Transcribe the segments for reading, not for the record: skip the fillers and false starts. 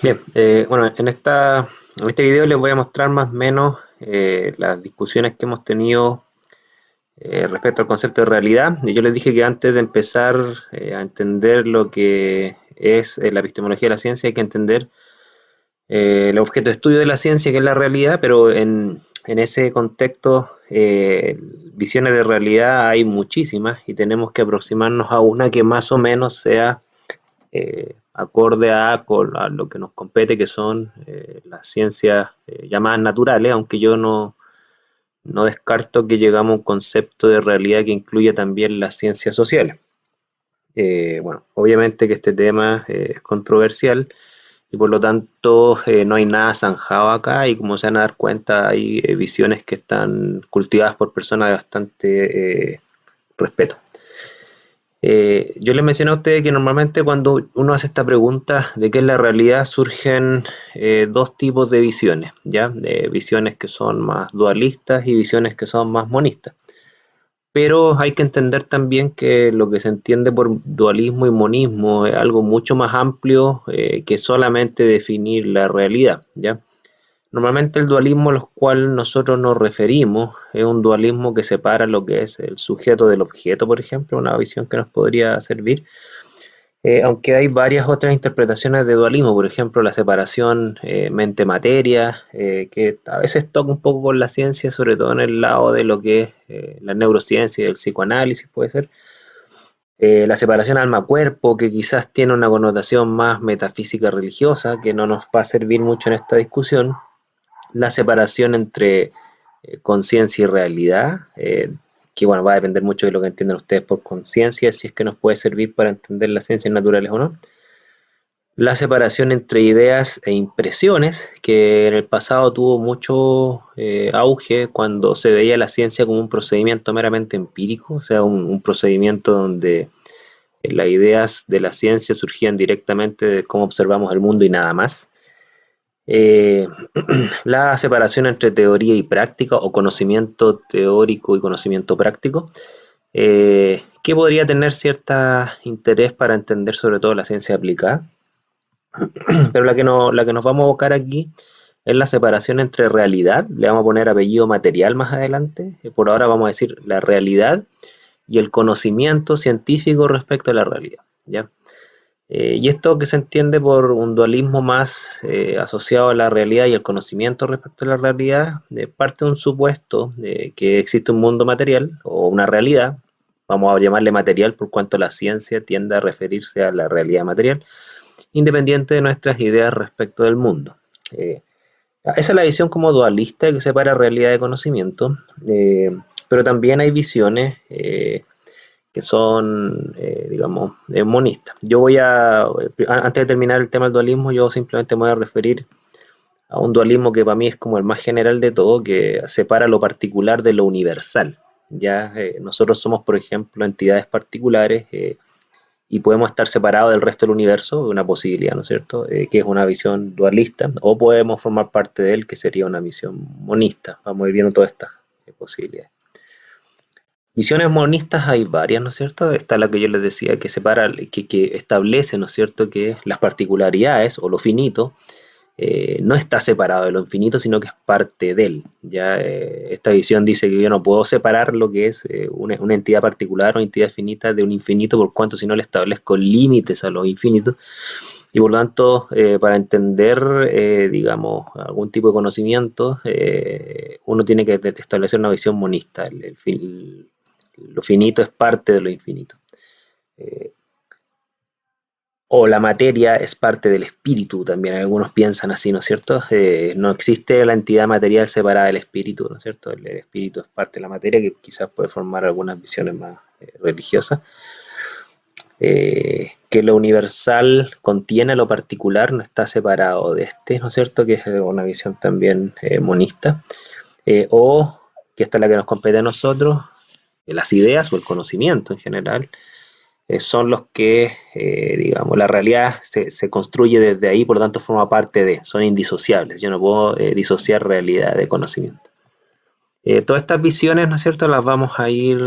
Bien, bueno, en este video les voy a mostrar más o menos las discusiones que hemos tenido respecto al concepto de realidad. Y yo les dije que antes de empezar a entender lo que es la epistemología de la ciencia, hay que entender el objeto de estudio de la ciencia, que es la realidad, pero en ese contexto, visiones de realidad hay muchísimas y tenemos que aproximarnos a una que más o menos sea acorde a lo que nos compete, que son las ciencias llamadas naturales, aunque yo no descarto que llegamos a un concepto de realidad que incluya también las ciencias sociales. Bueno, obviamente que este tema es controversial y por lo tanto no hay nada zanjado acá y como se van a dar cuenta hay visiones que están cultivadas por personas de bastante respeto. Yo les mencioné a ustedes que normalmente cuando uno hace esta pregunta de qué es la realidad surgen dos tipos de visiones, ¿ya? Visiones que son más dualistas y visiones que son más monistas. Pero hay que entender también que lo que se entiende por dualismo y monismo es algo mucho más amplio que solamente definir la realidad, ¿ya? Normalmente el dualismo a los cual nosotros nos referimos es un dualismo que separa lo que es el sujeto del objeto, por ejemplo, una visión que nos podría servir. Aunque hay varias otras interpretaciones de dualismo, por ejemplo, la separación mente-materia, que a veces toca un poco con la ciencia, sobre todo en el lado de lo que es la neurociencia y el psicoanálisis, puede ser. La separación alma-cuerpo, que quizás tiene una connotación más metafísica religiosa, que no nos va a servir mucho en esta discusión. La separación entre conciencia y realidad, que bueno, va a depender mucho de lo que entiendan ustedes por conciencia, si es que nos puede servir para entender las ciencias naturales o no. La separación entre ideas e impresiones, que en el pasado tuvo mucho auge cuando se veía la ciencia como un procedimiento meramente empírico, o sea, un procedimiento donde las ideas de la ciencia surgían directamente de cómo observamos el mundo y nada más. Eh, la separación entre teoría y práctica o conocimiento teórico y conocimiento práctico, que podría tener cierto interés para entender sobre todo la ciencia aplicada, pero la que nos vamos a abocar aquí es la separación entre realidad, le vamos a poner apellido material más adelante, por ahora vamos a decir la realidad y el conocimiento científico respecto a la realidad, ¿ya? Y esto que se entiende por un dualismo más asociado a la realidad y el conocimiento respecto a la realidad, parte de un supuesto de que existe un mundo material o una realidad, vamos a llamarle material por cuanto la ciencia tiende a referirse a la realidad material, independiente de nuestras ideas respecto del mundo. Esa es la visión como dualista que separa realidad de conocimiento, pero también hay visiones que son, digamos, monistas. Antes de terminar el tema del dualismo, yo simplemente me voy a referir a un dualismo que para mí es como el más general de todo, que separa lo particular de lo universal. Ya nosotros somos, por ejemplo, entidades particulares y podemos estar separados del resto del universo, una posibilidad, ¿no es cierto? Que es una visión dualista, o podemos formar parte de él, que sería una visión monista. Vamos a ir viendo todas estas posibilidades. Visiones monistas hay varias, ¿no es cierto? Está la que yo les decía que separa, que establece, ¿no es cierto?, que las particularidades o lo finito no está separado de lo infinito, sino que es parte de él. Ya esta visión dice que yo no puedo separar lo que es una entidad particular o entidad finita de un infinito, por cuanto si no le establezco límites a los infinitos. Y por lo tanto, para entender, digamos, algún tipo de conocimiento, uno tiene que establecer una visión monista. Lo finito es parte de lo infinito. Eh, o la materia es parte del espíritu, también algunos piensan así, ¿no es cierto? No existe la entidad material separada del espíritu, ¿no es cierto? El espíritu es parte de la materia, que quizás puede formar algunas visiones más religiosas. Que lo universal contiene lo particular, no está separado de este, ¿no es cierto? Que es una visión también monista. O, que esta es la que nos compete a nosotros, las ideas o el conocimiento en general, son los que, digamos, la realidad se construye desde ahí, por lo tanto forma parte de, son indisociables. Yo no puedo disociar realidad de conocimiento. Todas estas visiones, ¿no es cierto?, las vamos a ir,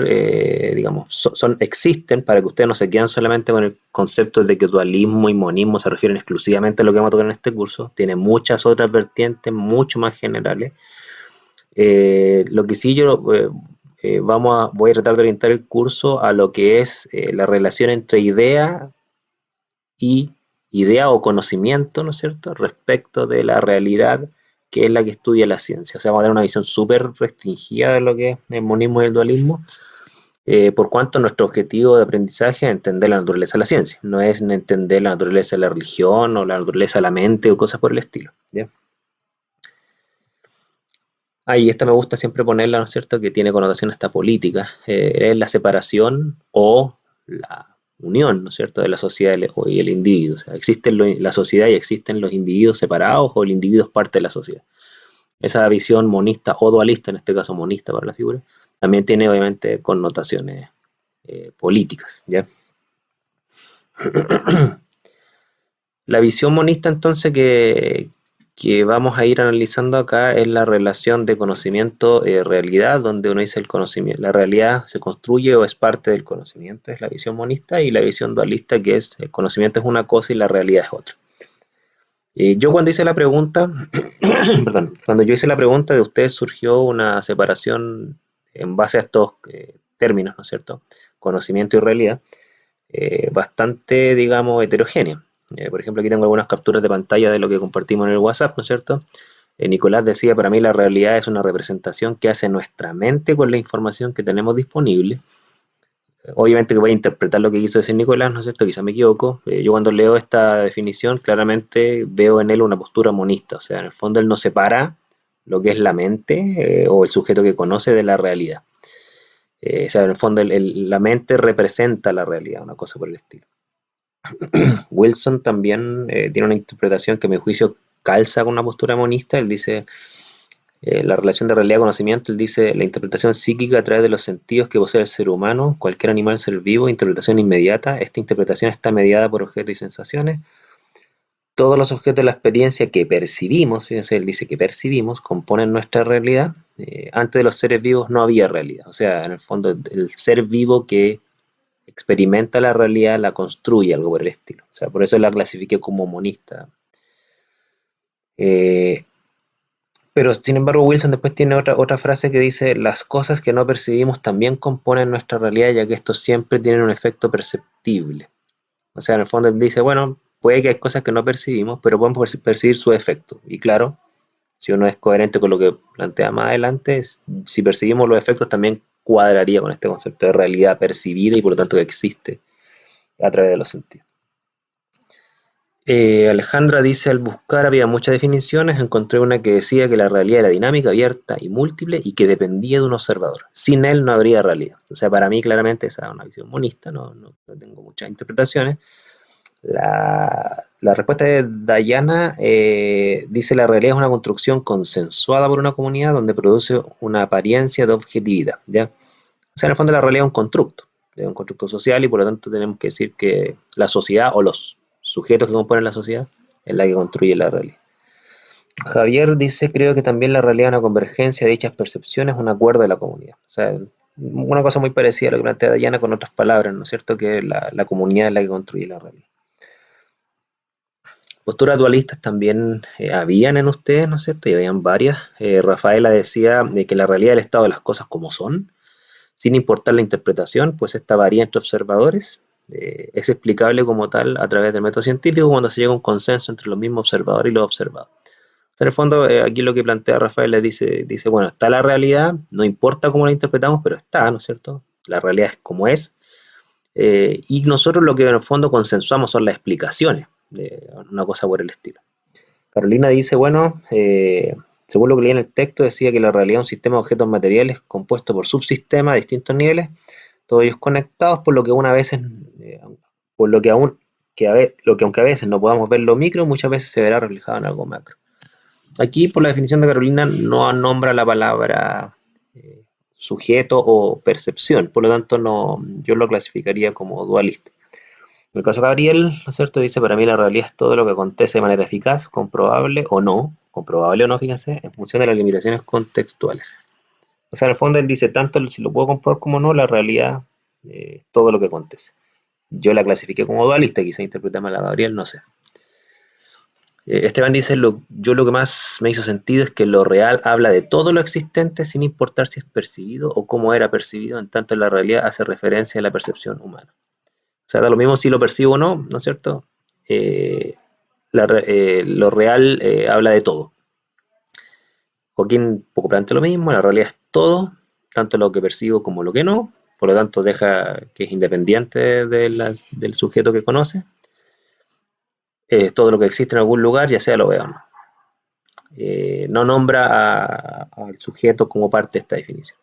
digamos, existen para que ustedes no se queden solamente con el concepto de que dualismo y monismo se refieren exclusivamente a lo que vamos a tocar en este curso. Tiene muchas otras vertientes, mucho más generales. Lo que sí yo voy a tratar de orientar el curso a lo que es la relación entre y idea o conocimiento, ¿no es cierto?, respecto de la realidad que es la que estudia la ciencia. O sea, vamos a dar una visión súper restringida de lo que es el monismo y el dualismo, por cuanto nuestro objetivo de aprendizaje es entender la naturaleza de la ciencia, no es entender la naturaleza de la religión o la naturaleza de la mente o cosas por el estilo. ¿Ya? Y esta me gusta siempre ponerla, ¿no es cierto?, que tiene connotación hasta política, es la separación o la unión, ¿no es cierto?, de la sociedad y el individuo. O sea, existe la sociedad y existen los individuos separados o el individuo es parte de la sociedad. Esa visión monista o dualista, en este caso monista para la figura, también tiene obviamente connotaciones políticas, ¿ya? La visión monista entonces que vamos a ir analizando acá es la relación de conocimiento-realidad, donde uno dice el conocimiento, la realidad se construye o es parte del conocimiento, es la visión monista, y la visión dualista que es el conocimiento es una cosa y la realidad es otra. Yo cuando hice la pregunta, perdón, cuando yo hice la pregunta de ustedes surgió una separación en base a estos términos, ¿no es cierto? Conocimiento y realidad, bastante, digamos, heterogénea. Por ejemplo, aquí tengo algunas capturas de pantalla de lo que compartimos en el WhatsApp, ¿no es cierto? Nicolás decía, para mí la realidad es una representación que hace nuestra mente con la información que tenemos disponible. Obviamente que voy a interpretar lo que quiso decir Nicolás, ¿no es cierto? Quizá me equivoco. Yo cuando leo esta definición, claramente veo en él una postura monista. O sea, en el fondo él no separa lo que es la mente o el sujeto que conoce de la realidad. O sea, en el fondo la mente representa la realidad, una cosa por el estilo. Wilson también tiene una interpretación que a mi juicio calza con una postura monista. Él dice, la relación de realidad-conocimiento, él dice, la interpretación psíquica a través de los sentidos que posee el ser humano, cualquier animal, ser vivo, interpretación inmediata. Esta interpretación está mediada por objetos y sensaciones. Todos los objetos de la experiencia que percibimos, fíjense, él dice que percibimos, componen nuestra realidad. Antes de los seres vivos no había realidad. O sea, en el fondo, el ser vivo que experimenta la realidad la construye, algo por el estilo. O sea, por eso la clasifiqué como monista. Pero sin embargo Wilson después tiene otra frase que dice, las cosas que no percibimos también componen nuestra realidad, ya que estos siempre tienen un efecto perceptible. O sea, en el fondo él dice, bueno, puede que hay cosas que no percibimos, pero podemos percibir su efecto. Y claro, si uno es coherente con lo que plantea más adelante, si percibimos los efectos también cuadraría con este concepto de realidad percibida y por lo tanto que existe a través de los sentidos. Alejandra dice, al buscar había muchas definiciones, encontré una que decía que la realidad era dinámica, abierta y múltiple y que dependía de un observador. Sin él no habría realidad. O sea, para mí claramente esa es una visión monista, no tengo muchas interpretaciones. La respuesta de Dayana dice la realidad es una construcción consensuada por una comunidad donde produce una apariencia de objetividad. ¿Ya? O sea, en el fondo la realidad es un constructo social y por lo tanto tenemos que decir que la sociedad o los sujetos que componen la sociedad es la que construye la realidad. Javier dice, creo que también la realidad es una convergencia de dichas percepciones, un acuerdo de la comunidad. O sea, una cosa muy parecida a lo que plantea Dayana con otras palabras, ¿no es cierto? Que la comunidad es la que construye la realidad. Posturas dualistas también habían en ustedes, ¿no es cierto? Y habían varias. Rafaela decía de que la realidad es el estado de las cosas como son, sin importar la interpretación, pues esta varía entre observadores. Es explicable como tal a través del método científico cuando se llega a un consenso entre los mismos observadores y los observados. En el fondo, aquí lo que plantea Rafael le dice, bueno, está la realidad, no importa cómo la interpretamos, pero está, ¿no es cierto? La realidad es como es. Y nosotros lo que en el fondo consensuamos son las explicaciones, de una cosa por el estilo. Carolina dice, bueno, según lo que leí en el texto, decía que la realidad es un sistema de objetos materiales compuesto por subsistemas de distintos niveles, todos ellos conectados, por lo que una veces, por lo que aún, lo que aunque a veces no podamos ver lo micro, muchas veces se verá reflejado en algo macro. Aquí, por la definición de Carolina, no nombra la palabra sujeto o percepción, por lo tanto yo lo clasificaría como dualista. En el caso de Gabriel, ¿no es cierto? Dice, para mí la realidad es todo lo que acontece de manera eficaz, comprobable o no, fíjense, en función de las limitaciones contextuales. O sea, en el fondo él dice, tanto si lo puedo comprobar como no, la realidad es todo lo que acontece. Yo la clasifiqué como dualista, quizá interpreta mal a Gabriel, no sé. Esteban dice, yo lo que más me hizo sentido es que lo real habla de todo lo existente sin importar si es percibido o cómo era percibido, en tanto la realidad hace referencia a la percepción humana. O sea, da lo mismo si lo percibo o no, ¿no es cierto? Eh, lo real habla de todo. Joaquín poco plantea lo mismo, la realidad es todo, tanto lo que percibo como lo que no, por lo tanto deja que es independiente del sujeto que conoce, todo lo que existe en algún lugar, ya sea lo veo o no. No nombra al sujeto como parte de esta definición.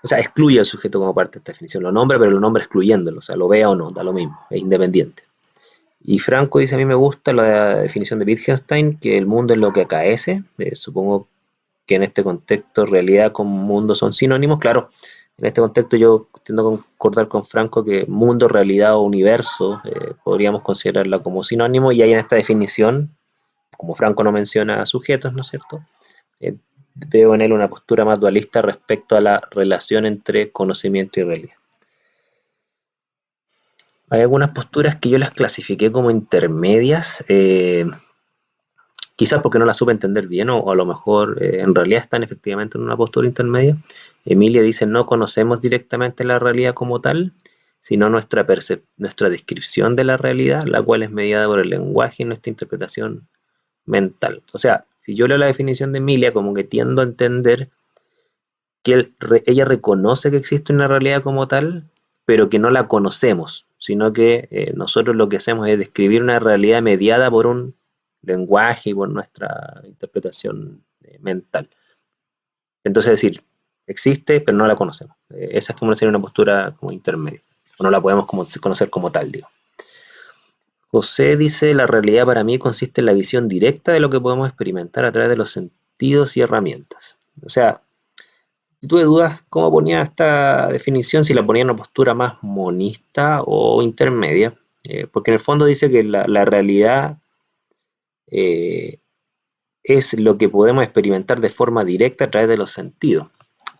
O sea, excluye al sujeto como parte de esta definición. Lo nombra, pero lo nombra excluyéndolo. O sea, lo vea o no, da lo mismo, es independiente. Y Franco dice, a mí me gusta la definición de Wittgenstein, que el mundo es lo que acaece. Supongo que en este contexto realidad con mundo son sinónimos. Claro, en este contexto yo tiendo a concordar con Franco que mundo, realidad o universo podríamos considerarla como sinónimo, y hay en esta definición, como Franco no menciona sujetos, ¿no es cierto? Eh, Veo en él una postura más dualista respecto a la relación entre conocimiento y realidad. Hay algunas posturas que yo las clasifiqué como intermedias, quizás porque no las supe entender bien o a lo mejor en realidad están efectivamente en una postura intermedia. Emilia dice, no conocemos directamente la realidad como tal, sino nuestra descripción de la realidad, la cual es mediada por el lenguaje y nuestra interpretación mental. O sea, si yo leo la definición de Emilia, como que tiendo a entender que ella reconoce que existe una realidad como tal, pero que no la conocemos, sino que nosotros lo que hacemos es describir una realidad mediada por un lenguaje y por nuestra interpretación mental. Entonces, es decir, existe, pero no la conocemos. Esa es como sería una postura como intermedia, o no la podemos conocer como tal, digo. José dice, la realidad para mí consiste en la visión directa de lo que podemos experimentar a través de los sentidos y herramientas. O sea, si tuve dudas cómo ponía esta definición, si la ponía en una postura más monista o intermedia, porque en el fondo dice que la realidad eh, es lo que podemos experimentar de forma directa a través de los sentidos.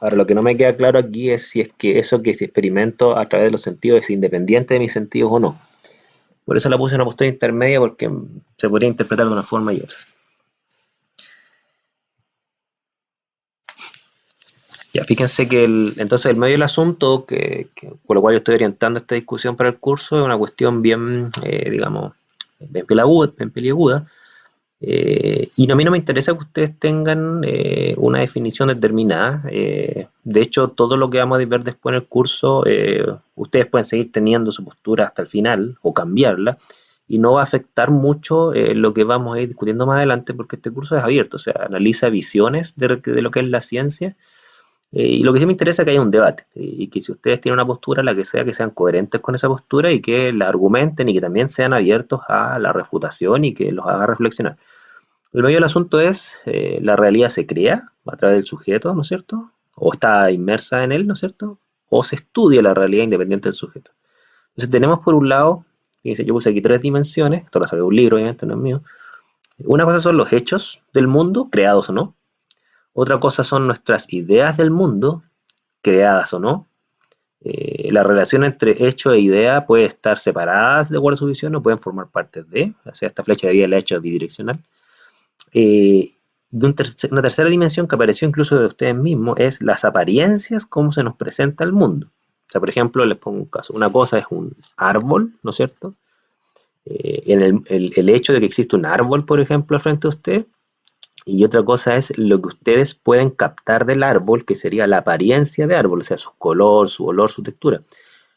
Ahora, lo que no me queda claro aquí es si es que eso que experimento a través de los sentidos es independiente de mis sentidos o no. Por eso la puse en una postura intermedia, porque se podría interpretar de una forma y otra. Ya, fíjense que entonces el medio del asunto, por lo cual yo estoy orientando esta discusión para el curso, es una cuestión bien, digamos, bien peliaguda. Y a mí no me interesa que ustedes tengan una definición determinada. De hecho, todo lo que vamos a ver después en el curso, ustedes pueden seguir teniendo su postura hasta el final o cambiarla, y no va a afectar mucho lo que vamos a ir discutiendo más adelante, porque este curso es abierto, o sea, analiza visiones de lo que es la ciencia. Y lo que sí me interesa es que haya un debate, y que si ustedes tienen una postura, la que sean coherentes con esa postura y que la argumenten y que también sean abiertos a la refutación y que los haga reflexionar. El medio del asunto es, la realidad se crea a través del sujeto, ¿no es cierto? O está inmersa en él, ¿no es cierto? O se estudia la realidad independiente del sujeto. Entonces tenemos por un lado, fíjense, yo puse aquí tres dimensiones, esto lo sabe un libro, obviamente, no es mío. Una cosa son los hechos del mundo, creados o no. Otra cosa son nuestras ideas del mundo, creadas o no. La relación entre hecho e idea puede estar separadas de acuerdo a su visión o pueden formar parte de, o sea, esta flecha de vida la hecho bidireccional. Y una tercera dimensión que apareció incluso de ustedes mismos es las apariencias, cómo se nos presenta el mundo. O sea, por ejemplo, les pongo un caso. Una cosa es un árbol, ¿no es cierto? En el hecho de que existe un árbol, por ejemplo, frente a usted, y otra cosa es lo que ustedes pueden captar del árbol, que sería la apariencia de árbol, o sea, su color, su olor, su textura.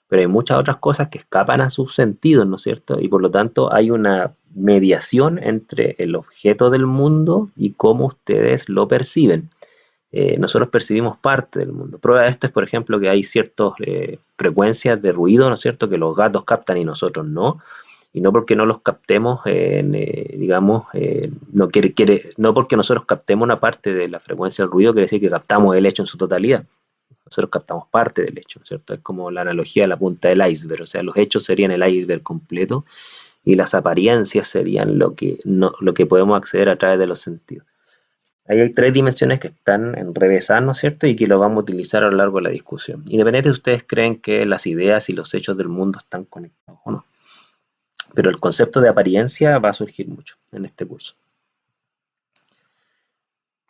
Pero hay muchas otras cosas que escapan a sus sentidos, ¿no es cierto? Y por lo tanto hay una mediación entre el objeto del mundo y cómo ustedes lo perciben. Nosotros percibimos parte del mundo. Prueba de esto es, por ejemplo, que hay ciertas frecuencias de ruido, ¿no es cierto?, que los gatos captan y nosotros no. Y no porque no los captemos, digamos, no porque nosotros captemos una parte de la frecuencia del ruido, quiere decir que captamos el hecho en su totalidad. Nosotros captamos parte del hecho, ¿cierto? Es como la analogía de la punta del iceberg, o sea, los hechos serían el iceberg completo y las apariencias serían lo que podemos acceder a través de los sentidos. Ahí hay tres dimensiones que están enrevesadas, ¿no es cierto? Y que lo vamos a utilizar a lo largo de la discusión. Independientemente si ustedes creen que las ideas y los hechos del mundo están conectados o no. Pero el concepto de apariencia va a surgir mucho en este curso.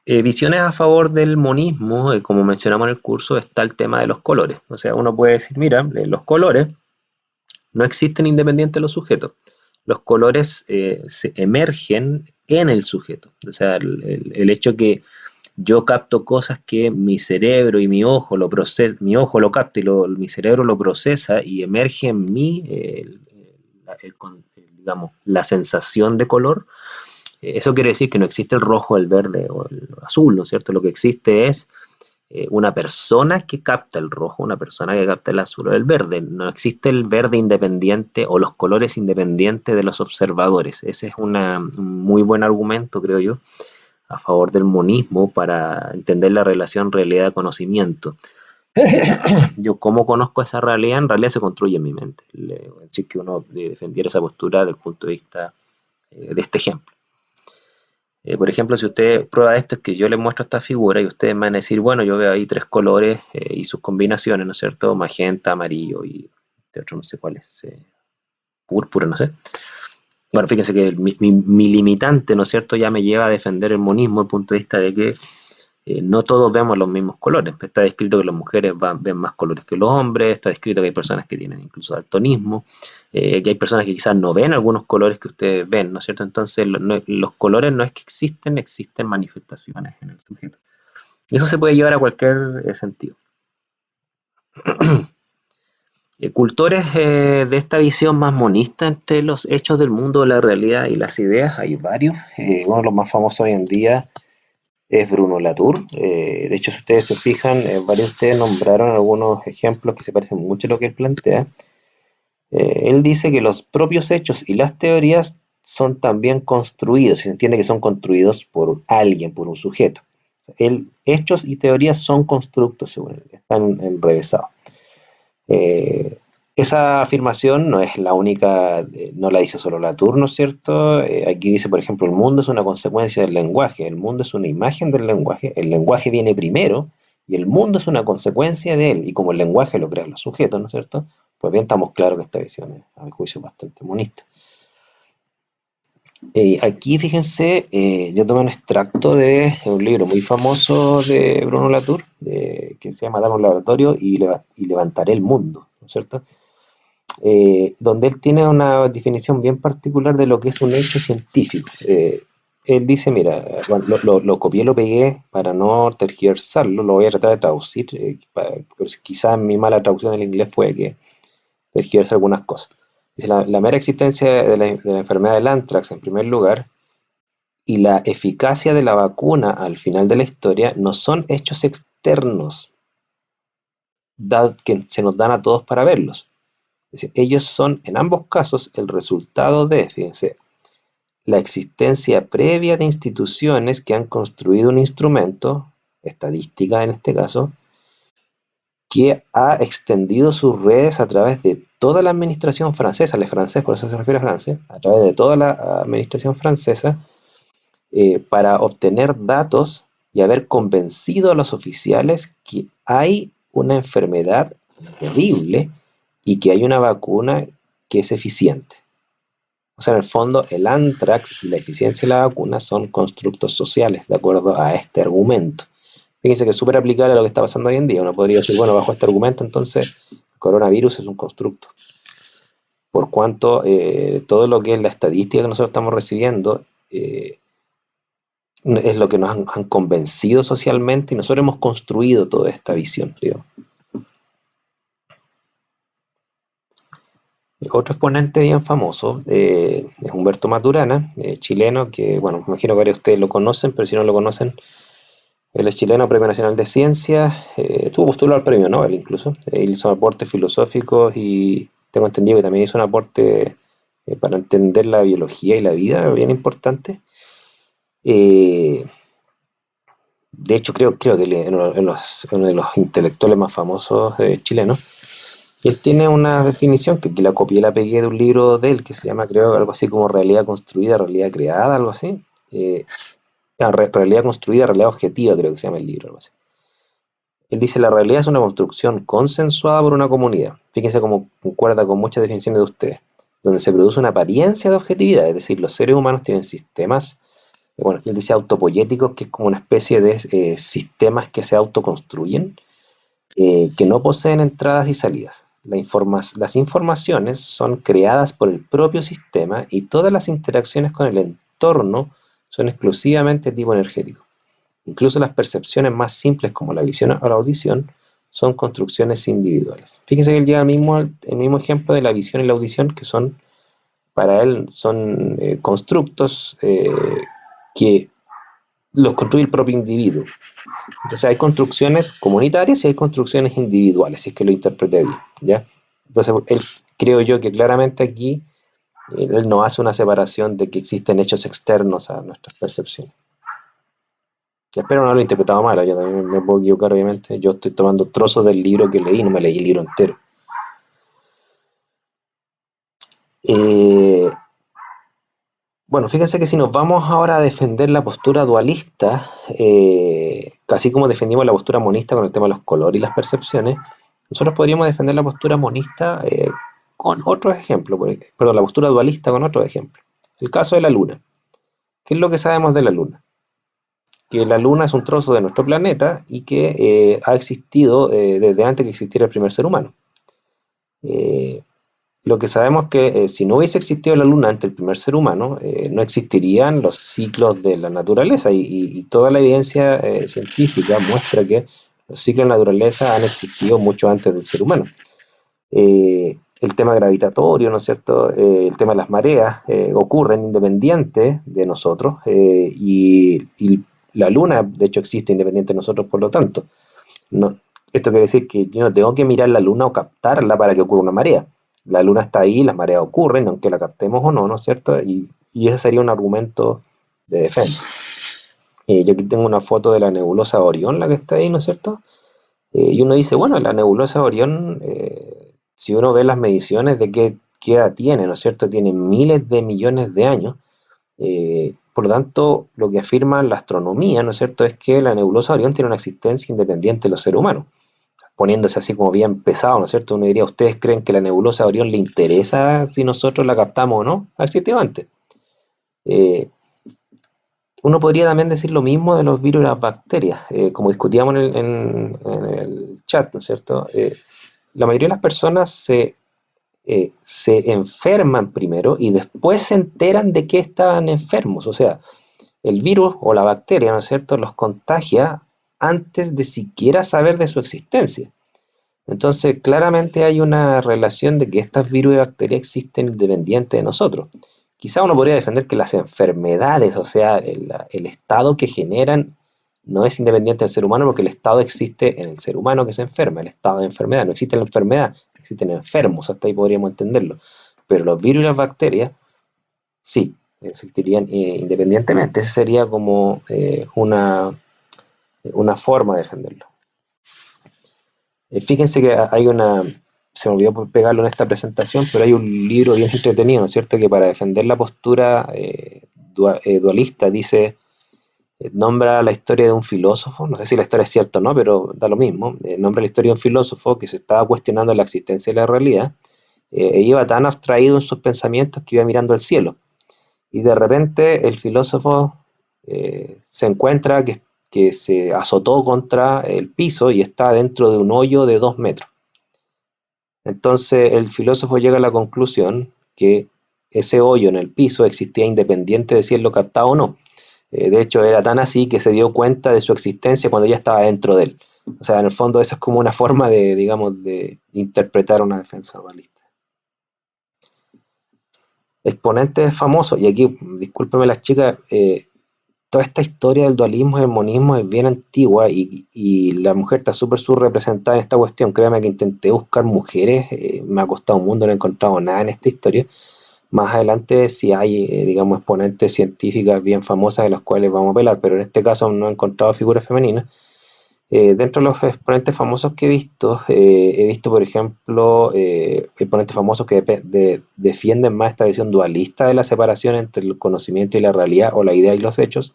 Visiones a favor del monismo, como mencionamos en el curso, está el tema de los colores. O sea, uno puede decir, mira, los colores no existen independientes de los sujetos. Los colores se emergen en el sujeto. O sea, el hecho que yo capto cosas que mi cerebro y mi ojo lo procesa, mi ojo lo capta y mi cerebro lo procesa y emerge en mí, digamos, la sensación de color. Eso quiere decir que no existe el rojo, el verde o el azul, ¿no es cierto? Lo que existe es una persona que capta el rojo, una persona que capta el azul o el verde. No existe el verde independiente o los colores independientes de los observadores. Ese es un muy buen argumento, creo yo, a favor del monismo para entender la relación realidad-conocimiento. Yo, ¿cómo conozco esa realidad? En realidad se construye en mi mente. Así que uno defendiera esa postura desde el punto de vista de este ejemplo. Por ejemplo, si usted prueba esto, es que yo le muestro esta figura y ustedes me van a decir, bueno, yo veo ahí tres colores y sus combinaciones, ¿no es cierto? Magenta, amarillo y este otro no sé cuál es, púrpura, no sé. Bueno, fíjense que mi limitante, ¿no es cierto?, ya me lleva a defender el monismo desde el punto de vista de que no todos vemos los mismos colores. Está descrito que las mujeres ven más colores que los hombres, está descrito que hay personas que tienen incluso daltonismo, que hay personas que quizás no ven algunos colores que ustedes ven, ¿no es cierto? Entonces los colores no es que existen manifestaciones en el sujeto. Y eso se puede llevar a cualquier sentido. Cultores de esta visión más monista entre los hechos del mundo, la realidad y las ideas, hay varios. Uno de los más famosos hoy en día es Bruno Latour. De hecho, si ustedes se fijan, varios de ustedes nombraron algunos ejemplos que se parecen mucho a lo que él plantea. Él dice que los propios hechos y las teorías son también construidos, se entiende que son construidos por alguien, por un sujeto. O sea, hechos y teorías son constructos, según él, están enrevesados. Esa afirmación no es la única, no la dice solo Latour, ¿no es cierto? Aquí dice, por ejemplo, el mundo es una consecuencia del lenguaje, el mundo es una imagen del lenguaje, el lenguaje viene primero y el mundo es una consecuencia de él, y como el lenguaje lo crean los sujetos, ¿no es cierto? Pues bien, estamos claros que esta visión es, a mi juicio, bastante monista. Aquí, fíjense, yo tomé un extracto de un libro muy famoso de Bruno Latour, que se llama Dame un laboratorio y levantaré el mundo, ¿no es cierto? Donde él tiene una definición bien particular de lo que es un hecho científico. Él dice, mira, bueno, lo copié, lo pegué para no tergiversarlo, lo voy a tratar de traducir, pero quizás mi mala traducción del inglés fue que tergiversa algunas cosas. Dice, la mera existencia de la enfermedad del anthrax en primer lugar y la eficacia de la vacuna al final de la historia no son hechos externos que se nos dan a todos para verlos. Es decir, ellos son en ambos casos el resultado de, fíjense, la existencia previa de instituciones que han construido un instrumento, estadística en este caso, que ha extendido sus redes a través de toda la administración francesa, el francés, por eso se refiere a Francia, a través de toda la administración francesa, para obtener datos y haber convencido a los oficiales que hay una enfermedad terrible y que hay una vacuna que es eficiente. O sea, en el fondo, el anthrax y la eficiencia de la vacuna son constructos sociales, de acuerdo a este argumento. Fíjense que es súper aplicable a lo que está pasando hoy en día. Uno podría decir, bueno, bajo este argumento, entonces, el coronavirus es un constructo. Por cuanto todo lo que es la estadística que nosotros estamos recibiendo es lo que nos han convencido socialmente y nosotros hemos construido toda esta visión, creo. Otro exponente bien famoso es Humberto Maturana, chileno, que, bueno, me imagino que varios de ustedes lo conocen, pero si no lo conocen, él es chileno, Premio Nacional de Ciencias, tuvo postulado al Premio Nobel incluso, hizo aportes filosóficos y tengo entendido que también hizo un aporte para entender la biología y la vida, bien importante. De hecho, creo que uno de los intelectuales más famosos chilenos. Él tiene una definición que la copié y la pegué de un libro de él que se llama, creo, algo así como realidad construida, realidad creada, algo así. realidad construida, realidad objetiva, creo que se llama el libro, algo así. Él dice, la realidad es una construcción consensuada por una comunidad. Fíjense cómo concuerda con muchas definiciones de ustedes, donde se produce una apariencia de objetividad, es decir, los seres humanos tienen sistemas, bueno, él dice autopoyéticos, que es como una especie de sistemas que se autoconstruyen, que no poseen entradas y salidas. Las informaciones son creadas por el propio sistema y todas las interacciones con el entorno son exclusivamente de tipo energético. Incluso las percepciones más simples como la visión o la audición son construcciones individuales. Fíjense que él lleva el mismo ejemplo de la visión y la audición, que son, para él, son constructos que los construye el propio individuo. Entonces hay construcciones comunitarias y hay construcciones individuales, si es que lo interprete bien, ¿ya? Entonces, él, creo yo que claramente aquí él no hace una separación de que existen hechos externos a nuestras percepciones. Espero no haberlo interpretado mal, yo también me puedo equivocar, obviamente. Yo estoy tomando trozos del libro que leí, no me leí el libro entero. Eh, bueno, fíjense que si nos vamos ahora a defender la postura dualista, así como defendimos la postura monista con el tema de los colores y las percepciones, nosotros podríamos defender la postura monista con otros ejemplos, perdón, la postura dualista con otros ejemplos. El caso de la Luna. ¿Qué es lo que sabemos de la Luna? Que la Luna es un trozo de nuestro planeta y que ha existido desde antes que existiera el primer ser humano. Eh, lo que sabemos es que si no hubiese existido la Luna ante el primer ser humano, no existirían los ciclos de la naturaleza y toda la evidencia científica muestra que los ciclos de la naturaleza han existido mucho antes del ser humano. El tema gravitatorio, ¿no es cierto? El tema de las mareas ocurren independientes de nosotros y la Luna, de hecho, existe independiente de nosotros, por lo tanto. No, esto quiere decir que yo no tengo que mirar la Luna o captarla para que ocurra una marea. La Luna está ahí, las mareas ocurren, aunque la captemos o no, ¿no es cierto? Y ese sería un argumento de defensa. Yo aquí tengo una foto de la nebulosa Orión, la que está ahí, ¿no es cierto? Y uno dice, bueno, la nebulosa Orión, si uno ve las mediciones de qué edad tiene, ¿no es cierto? Tiene miles de millones de años. Por lo tanto, lo que afirma la astronomía, ¿no es cierto?, es que la nebulosa Orión tiene una existencia independiente de los seres humanos. Poniéndose así como bien pesado, ¿no es cierto? Uno diría, ¿ustedes creen que la nebulosa Orión le interesa si nosotros la captamos o no? Ha existido antes. Eh, Uno podría también decir lo mismo de los virus y las bacterias, como discutíamos en el chat, ¿no es cierto? La mayoría de las personas se enferman primero y después se enteran de que estaban enfermos. O sea, el virus o la bacteria, ¿no es cierto?, los contagia antes de siquiera saber de su existencia. Entonces, claramente hay una relación de que estas virus y bacterias existen independientes de nosotros. Quizá uno podría defender que las enfermedades, o sea, el estado que generan, no es independiente del ser humano porque el estado existe en el ser humano que se enferma, el estado de enfermedad. No existe la enfermedad, existen enfermos, hasta ahí podríamos entenderlo. Pero los virus y las bacterias, sí, existirían independientemente. Esa sería como una forma de defenderlo. Fíjense que hay se me olvidó pegarlo en esta presentación, pero hay un libro bien entretenido, ¿no es cierto?, que para defender la postura dualista dice, nombra la historia de un filósofo, no sé si la historia es cierta o no, pero da lo mismo, nombra la historia de un filósofo que se estaba cuestionando la existencia de la realidad, e iba tan abstraído en sus pensamientos que iba mirando al cielo, y de repente el filósofo se encuentra que se azotó contra el piso y está dentro de un hoyo de 2 metros. Entonces el filósofo llega a la conclusión que ese hoyo en el piso existía independiente de si él lo captaba o no. De hecho, era tan así que se dio cuenta de su existencia cuando ya estaba dentro de él. O sea, en el fondo eso es como una forma de, digamos, de interpretar una defensa dualista. Exponentes famosos, y aquí, discúlpeme las chicas, toda esta historia del dualismo y el monismo es bien antigua y la mujer está súper subrepresentada en esta cuestión. Créame que intenté buscar mujeres, me ha costado un mundo, no he encontrado nada en esta historia. Más adelante sí hay, digamos, exponentes científicas bien famosas de las cuales vamos a apelar, pero en este caso no he encontrado figuras femeninas. Dentro de los exponentes famosos que he visto, por ejemplo, exponentes famosos que defienden más esta visión dualista de la separación entre el conocimiento y la realidad o la idea y los hechos.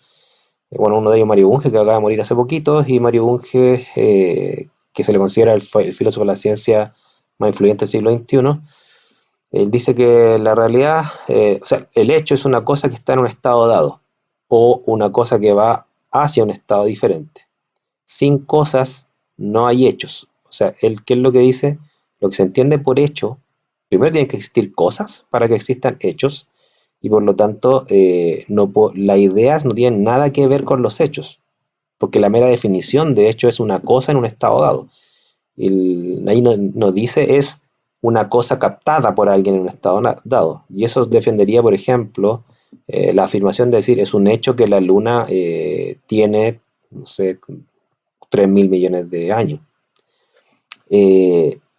Bueno, uno de ellos Mario Bunge, que acaba de morir hace poquito, y Mario Bunge, que se le considera el filósofo de la ciencia más influyente del siglo XXI. Él dice que la realidad, o sea, el hecho es una cosa que está en un estado dado, o una cosa que va hacia un estado diferente. Sin cosas no hay hechos. O sea, él, ¿qué es lo que dice? Lo que se entiende por hecho, primero tienen que existir cosas para que existan hechos, y por lo tanto, no, las ideas no tienen nada que ver con los hechos, porque la mera definición de hecho es una cosa en un estado dado. Ahí no dice es una cosa captada por alguien en un estado dado. Y eso defendería, por ejemplo, la afirmación de decir es un hecho que la Luna tiene, no sé, 3.000 millones de años.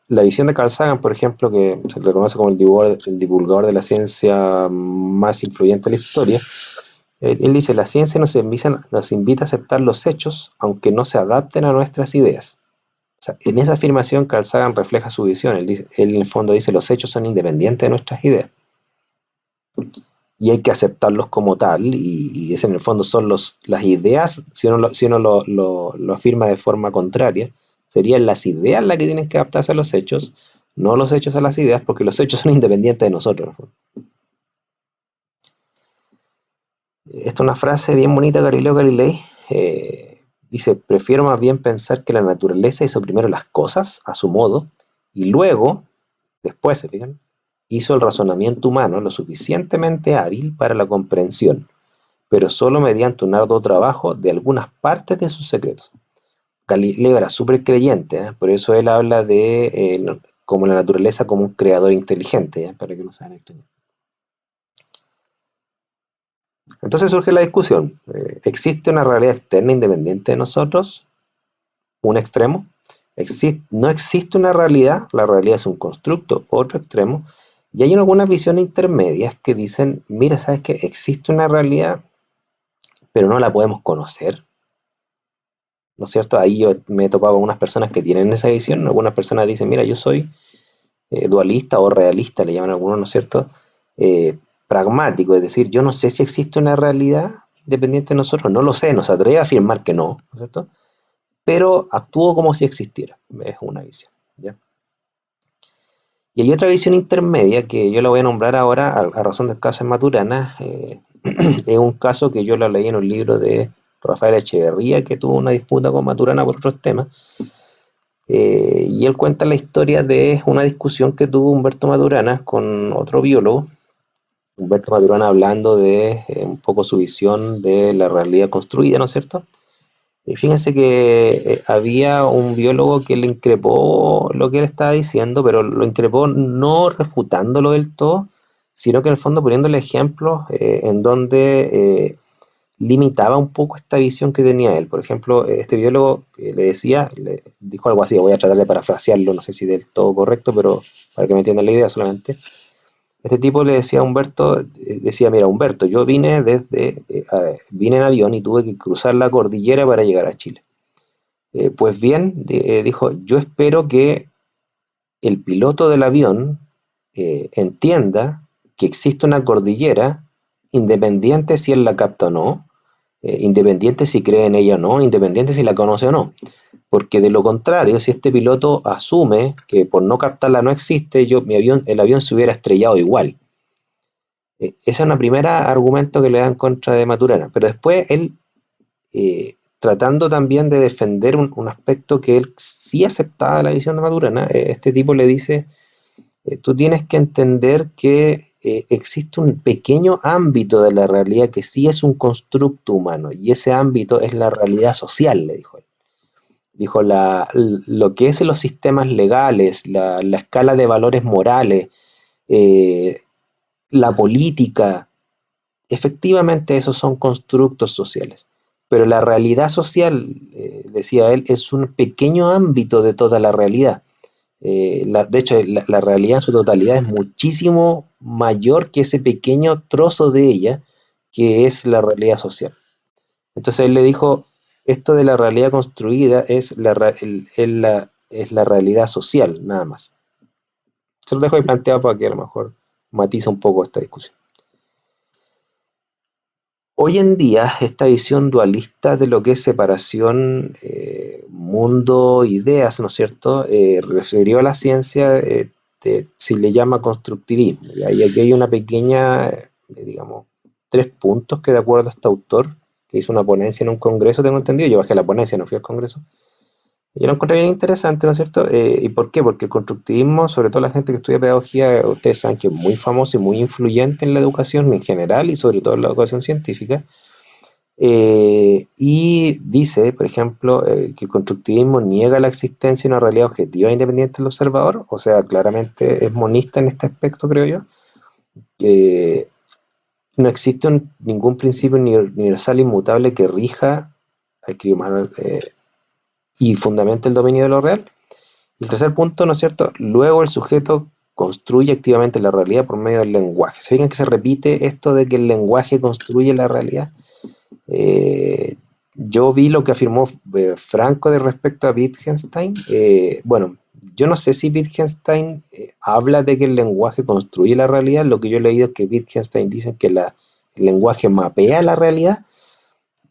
La visión de Carl Sagan, por ejemplo, que se le reconoce como el divulgador de la ciencia más influyente de la historia, él dice, la ciencia nos invita a aceptar los hechos, aunque no se adapten a nuestras ideas. O sea, en esa afirmación Carl Sagan refleja su visión. Él en el fondo dice, los hechos son independientes de nuestras ideas. Y hay que aceptarlos como tal, y ese en el fondo son las ideas, si uno lo afirma de forma contraria, serían las ideas las que tienen que adaptarse a los hechos, no los hechos a las ideas, porque los hechos son independientes de nosotros. Esta es una frase bien bonita de Galileo Galilei. Dice, prefiero más bien pensar que la naturaleza hizo primero las cosas a su modo y luego, después, ¿se fijan? Hizo el razonamiento humano lo suficientemente hábil para la comprensión, pero solo mediante un arduo trabajo de algunas partes de sus secretos. Galileo era súper creyente, ¿eh? Por eso él habla de como la naturaleza como un creador inteligente, ¿eh? Para que no se hagan extrañar. Entonces surge la discusión, ¿existe una realidad externa independiente de nosotros? Un extremo. No existe una realidad, la realidad es un constructo, otro extremo. Y hay algunas visiones intermedias que dicen, mira, ¿sabes qué? Existe una realidad, pero no la podemos conocer, ¿no es cierto? Ahí yo me he topado con unas personas que tienen esa visión, algunas personas dicen, mira, yo soy dualista o realista, le llaman algunos, ¿no es cierto? Pragmático, es decir, yo no sé si existe una realidad independiente de nosotros, no lo sé, nos atreve a afirmar que no, ¿no es cierto? Pero actúo como si existiera, es una visión, ¿ya? Y hay otra visión intermedia que yo la voy a nombrar ahora a razón del caso de Maturana. Es un caso que yo lo leí en un libro de Rafael Echeverría, que tuvo una disputa con Maturana por otros temas. Y él cuenta la historia de una discusión que tuvo Humberto Maturana con otro biólogo. Humberto Maturana hablando de un poco su visión de la realidad construida, ¿no es cierto? Y fíjense que había un biólogo que le increpó lo que él estaba diciendo, pero lo increpó no refutándolo del todo, sino que en el fondo poniéndole ejemplos en donde limitaba un poco esta visión que tenía él. Por ejemplo, este biólogo le dijo algo así, voy a tratar de parafrasearlo, no sé si del todo correcto, pero para que me entiendan la idea solamente. Este tipo le decía a Humberto, decía, mira, Humberto, yo vine en avión y tuve que cruzar la cordillera para llegar a Chile. Pues bien, dijo, yo espero que el piloto del avión entienda que existe una cordillera, independiente si él la capta o no, independiente si cree en ella o no, independiente si la conoce o no. Porque de lo contrario, si este piloto asume que por no captarla no existe, el avión se hubiera estrellado igual. Ese es un primer argumento que le da en contra de Maturana. Pero después él, tratando también de defender un aspecto que él sí aceptaba la visión de Maturana, este tipo le dice, tú tienes que entender que existe un pequeño ámbito de la realidad que sí es un constructo humano, y ese ámbito es la realidad social, le dijo él. Dijo, lo que es los sistemas legales, la escala de valores morales, eh, la política, efectivamente esos son constructos sociales, pero la realidad social, decía él, es un pequeño ámbito de toda la realidad. De hecho, la realidad en su totalidad es muchísimo mayor que ese pequeño trozo de ella que es la realidad social. Entonces él le dijo, esto de la realidad construida es la realidad social, nada más. Se lo dejo ahí planteado para que a lo mejor matiza un poco esta discusión. Hoy en día, esta visión dualista de lo que es separación mundo-ideas, ¿no es cierto?, refirió a la ciencia, se le llama constructivismo. Y aquí hay una pequeña, digamos, 3 puntos que de acuerdo a este autor, que hizo una ponencia en un congreso, tengo entendido, yo bajé la ponencia, no fui al congreso, yo lo encontré bien interesante, ¿no es cierto? ¿Y por qué? Porque el constructivismo, sobre todo la gente que estudia pedagogía, ustedes saben que es muy famoso y muy influyente en la educación en general y sobre todo en la educación científica. Y dice, por ejemplo, que el constructivismo niega la existencia de una realidad objetiva e independiente del observador, o sea, claramente es monista en este aspecto, creo yo. Eh, no existe ningún principio universal inmutable que rija, escribo mal, y fundamente el dominio de lo real. El tercer punto, ¿no es cierto? Luego el sujeto construye activamente la realidad por medio del lenguaje. ¿Se fijan que se repite esto de que el lenguaje construye la realidad? Eh, yo vi lo que afirmó Franco de respecto a Wittgenstein. Bueno, yo no sé si Wittgenstein habla de que el lenguaje construye la realidad. Lo que yo he leído es que Wittgenstein dice que el lenguaje mapea la realidad.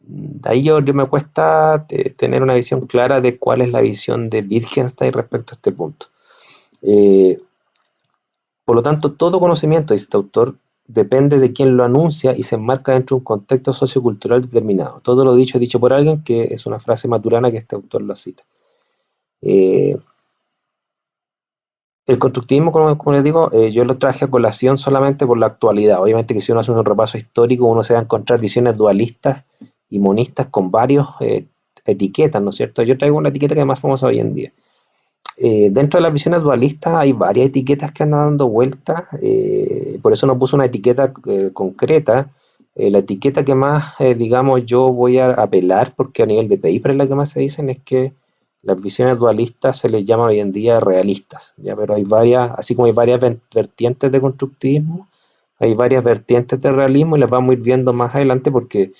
De ahí yo me cuesta tener una visión clara de cuál es la visión de Wittgenstein respecto a este punto. Eh, por lo tanto, todo conocimiento, dice este autor, depende de quien lo anuncia y se enmarca dentro de un contexto sociocultural determinado. Todo lo dicho es dicho por alguien, que es una frase maturana que este autor lo cita. Eh, el constructivismo, como les digo, yo lo traje a colación solamente por la actualidad. Obviamente que si uno hace un repaso histórico, uno se va a encontrar visiones dualistas y monistas con varios etiquetas, ¿no es cierto? Yo traigo una etiqueta que es más famosa hoy en día. Dentro de las visiones dualistas hay varias etiquetas que andan dando vueltas, por eso no puse una etiqueta concreta. La etiqueta que más, digamos, yo voy a apelar, porque a nivel de paper es la que más se dicen, es que las visiones dualistas se les llama hoy en día realistas, ¿ya? Pero hay varias, así como hay varias vertientes de constructivismo, hay varias vertientes de realismo y las vamos a ir viendo más adelante porque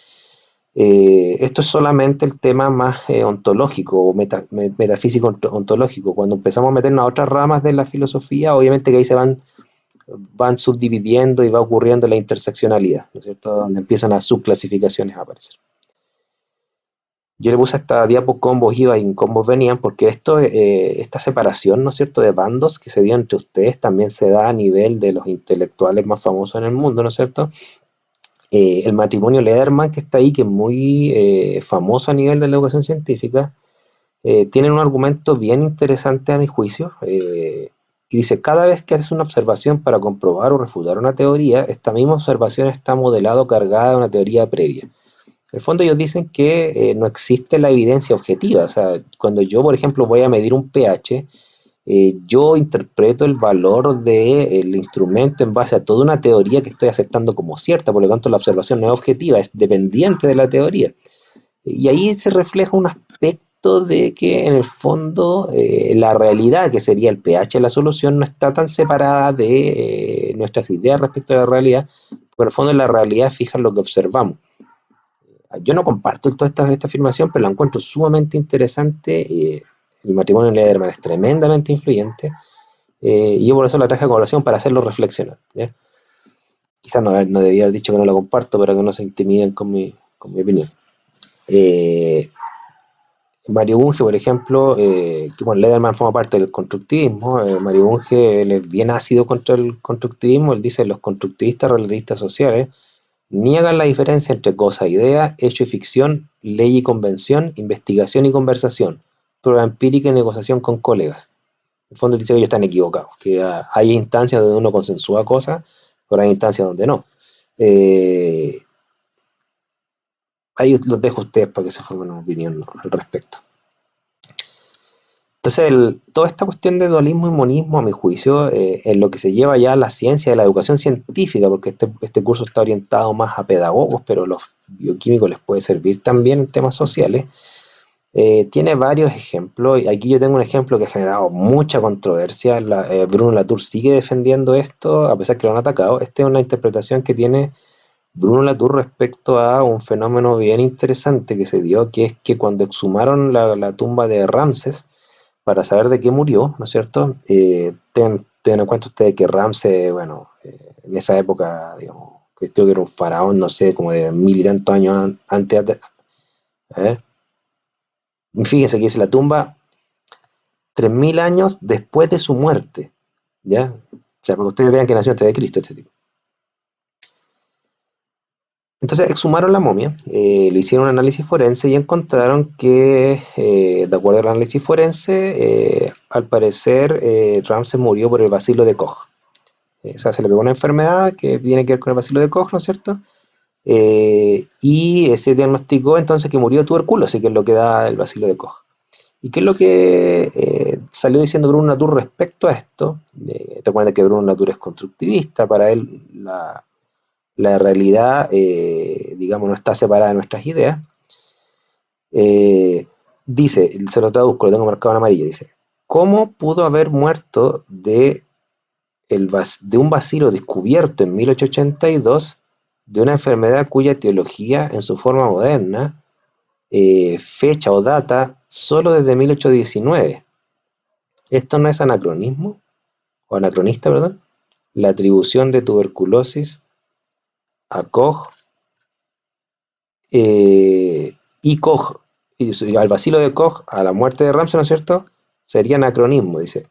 esto es solamente el tema más ontológico o metafísico ontológico. Cuando empezamos a meternos a otras ramas de la filosofía, obviamente que ahí se van subdividiendo y va ocurriendo la interseccionalidad, ¿no es cierto? Donde empiezan las subclasificaciones a aparecer. Yo le puse esta diapo combos iba y combos venían porque esta separación, ¿no es cierto?, de bandos que se dio entre ustedes también se da a nivel de los intelectuales más famosos en el mundo, ¿no es cierto? El matrimonio Lederman, que está ahí, que es muy famoso a nivel de la educación científica, tiene un argumento bien interesante a mi juicio, y dice, cada vez que haces una observación para comprobar o refutar una teoría, esta misma observación está modelada o cargada de una teoría previa. En el fondo ellos dicen que no existe la evidencia objetiva, o sea, cuando yo, por ejemplo, voy a medir un pH, yo interpreto el valor del instrumento en base a toda una teoría que estoy aceptando como cierta, por lo tanto la observación no es objetiva, es dependiente de la teoría. Y ahí se refleja un aspecto de que en el fondo la realidad, que sería el pH de la solución, no está tan separada de nuestras ideas respecto a la realidad, porque en el fondo en la realidad fija lo que observamos. Yo no comparto toda esta afirmación, pero la encuentro sumamente interesante. El matrimonio de Lederman es tremendamente influyente, y yo por eso la traje a colación para hacerlo reflexionar, ¿ya? Quizás no debía haber dicho que no la comparto para que no se intimiden con mi opinión. Eh, Mario Bunge, por ejemplo, que bueno, Lederman forma parte del constructivismo. Mario Bunge él es bien ácido contra el constructivismo. Él dice: los constructivistas relativistas sociales niegan la diferencia entre cosa, idea, hecho y ficción, ley y convención, investigación y conversación, prueba empírica y negociación con colegas. En el fondo dice que ellos están equivocados, que hay instancias donde uno consensúa cosas, pero hay instancias donde no. Eh, Ahí los dejo a ustedes para que se formen una opinión, ¿no?, al respecto. Entonces, toda esta cuestión de dualismo y monismo, a mi juicio, es lo que se lleva ya a la ciencia de la educación científica, porque este curso está orientado más a pedagogos, pero los bioquímicos les puede servir también en temas sociales. Tiene varios ejemplos, y aquí yo tengo un ejemplo que ha generado mucha controversia. Bruno Latour sigue defendiendo esto, a pesar que lo han atacado. Esta es una interpretación que tiene Bruno Latour respecto a un fenómeno bien interesante que se dio, que es que cuando exhumaron la tumba de Ramses, para saber de qué murió, ¿no es cierto? Tengan en cuenta ustedes que Ramses, bueno, en esa época, digamos, que creo que era un faraón, no sé, como de mil y tantos años antes. A ver, fíjense que dice la tumba 3000 años después de su muerte, ¿ya? O sea, para que ustedes vean que nació antes de Cristo este tipo. Entonces exhumaron la momia, le hicieron un análisis forense y encontraron que, de acuerdo al análisis forense, al parecer Ramses murió por el bacilo de Koch. O sea, se le pegó una enfermedad que tiene que ver con el bacilo de Koch, ¿no es cierto? Y se diagnosticó entonces que murió de tuberculosis, que es lo que da el bacilo de Koch. ¿Y qué es lo que salió diciendo Bruno Latour respecto a esto? Recuerda que Bruno Latour es constructivista, para él la realidad, digamos, no está separada de nuestras ideas. Dice, se lo traduzco, lo tengo marcado en amarillo, dice, ¿cómo pudo haber muerto de un bacilo descubierto en 1882 de una enfermedad cuya etiología en su forma moderna fecha o data solo desde 1819? ¿Esto no es anacronismo? O anacronista, perdón. La atribución de tuberculosis a Koch y Koch, y al vacilo de Koch, a la muerte de Ramsay, ¿no es cierto? Sería anacronismo, dice.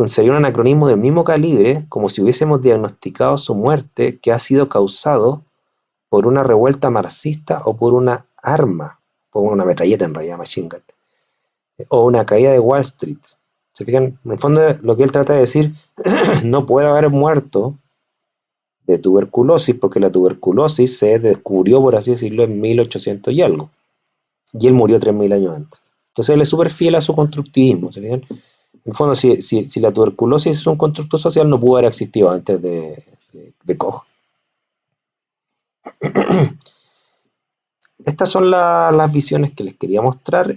Sería un anacronismo del mismo calibre, como si hubiésemos diagnosticado su muerte que ha sido causado por una revuelta marxista o por una arma, por una metralleta en realidad, machine gun, o una caída de Wall Street. ¿Se fijan? En el fondo lo que él trata de decir, no puede haber muerto de tuberculosis, porque la tuberculosis se descubrió, por así decirlo, en 1800 y algo, y él murió 3000 años antes. Entonces él es súper fiel a su constructivismo, ¿se fijan? En el fondo, si la tuberculosis es un constructo social, no pudo haber existido antes de Koch. Estas son las visiones que les quería mostrar.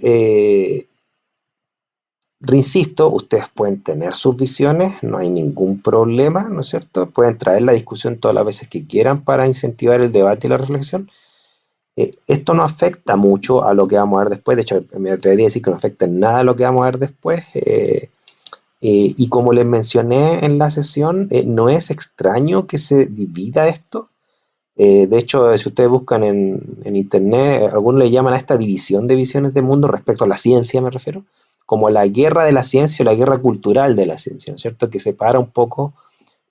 Insisto, ustedes pueden tener sus visiones, no hay ningún problema, ¿no es cierto? Pueden traer la discusión todas las veces que quieran para incentivar el debate y la reflexión. Esto no afecta mucho a lo que vamos a ver después, de hecho me atrevería a decir que no afecta en nada a lo que vamos a ver después. Y como les mencioné en la sesión, no es extraño que se divida esto. De hecho, si ustedes buscan en internet, algunos le llaman a esta división de visiones del mundo respecto a la ciencia, me refiero, como la guerra de la ciencia o la guerra cultural de la ciencia, ¿no es cierto? Que separa un poco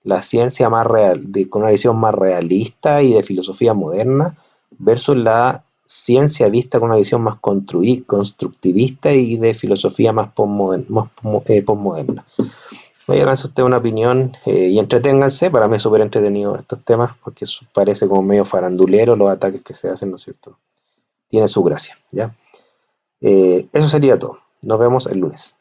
la ciencia más real, con una visión más realista y de filosofía moderna, versus la ciencia vista con una visión más constructivista y de filosofía más postmoderna. Háganse usted una opinión y entreténganse. Para mí es súper entretenido estos temas porque parece como medio farandulero los ataques que se hacen, ¿no es cierto? Tiene su gracia, ¿ya? Eso sería todo. Nos vemos el lunes.